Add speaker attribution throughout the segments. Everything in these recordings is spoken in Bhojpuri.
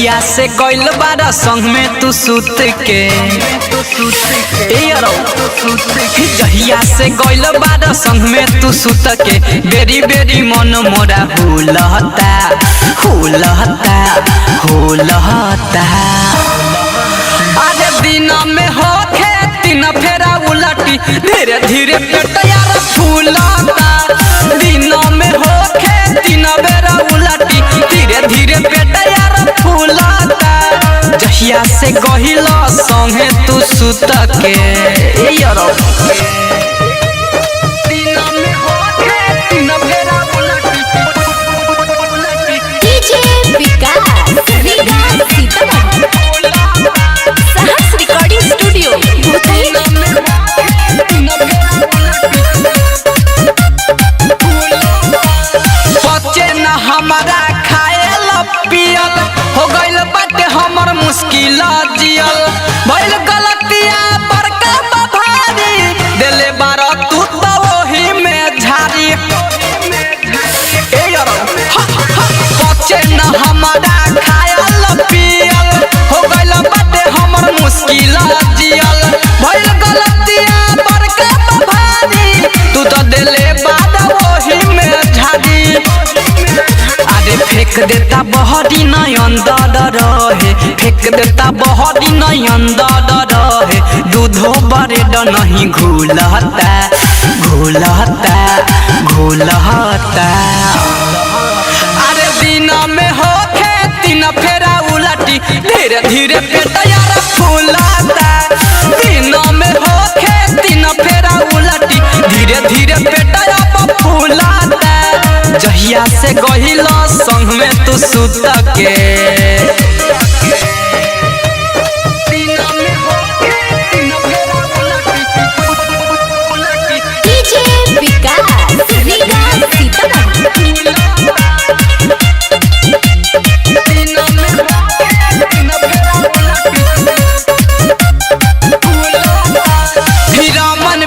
Speaker 1: जहिया से गइल बारा संग में तू सुत के जहिया से गइल बारा संग में तू सुत के बेरी बेरी मन मोरा हुलहता हुलहता हुलहता। अरे दिन में होखे तीन फेरा उलटी धीरे धीरे पेट यार फूलता। दिन में होखे तीन बेरा उलटी धीरे धीरे पेट यार फूलता। जहिया से गहिल संगे तू सुत के
Speaker 2: रिकॉर्डिंग स्टूडियो
Speaker 1: बच्चे न हमारा खायल पियल हो गइल बाटे हमर मुश्किल जियल भइल गलतिया बड़का भारी देले बारा तू तो वही में झारी। बच्चे न हमारा खायल पियल हो गइल बाटे हमर मुश्किल जियल भइल गलतिया बड़का भारी तू तो देले बारा वही में झारी। अरे फेंक देता बहरी नहीं अंदर रहे फेंक देता बहरी नहीं अंदर रहे दूधो बरेड नहीं घुलता घुलता घुलता। अरे दिन में होखे तीन फेरा उलटी धीरे धीरे पेट यार फूलता। दिन में होखे तीन फेरा उलटी धीरे धीरे पेट यार फूलता। जहिया से गहिल संग में तू सुत के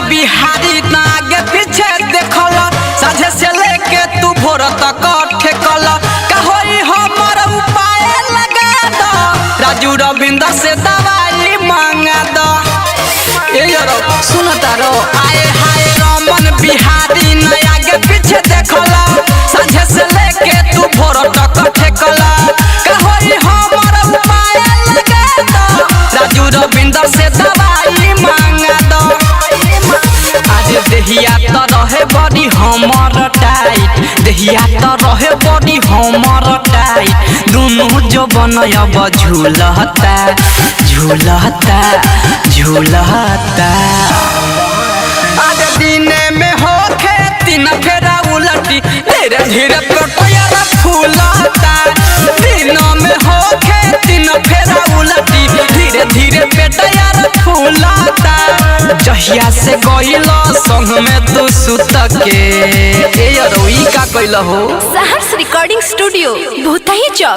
Speaker 1: बिहारी आगे पीछे देखल साझे से लेके तू भोर तक ठेकल कहोई हमर उपाय लगा दो राजू रविंदर से दवाई मांगा दो। सुन तारो आए हाय रमन बिहारी न आगे पीछे देखल साझे से लेके तू भोर तक ठेकल कहोई हमर उपाय लगा दो राजू रविंदर से दवाई मांगा दो। देहिया तो रहे बड़ी हमर टाइट देहिया तो रहे बड़ी हमर टाइट दोनों जो बनब झूलता झूलता झूलता। आज दिन में होखे तीन फेरा उलटी धीरे धीरे पेट फूलता। दिन में होखे तीन फेरा उलटी धीरे धीरे पेट फूलता। जहिया से गइल संग में तू सुत के का कइल हो।
Speaker 2: सहर्ष रिकॉर्डिंग स्टूडियो भूतही चौक।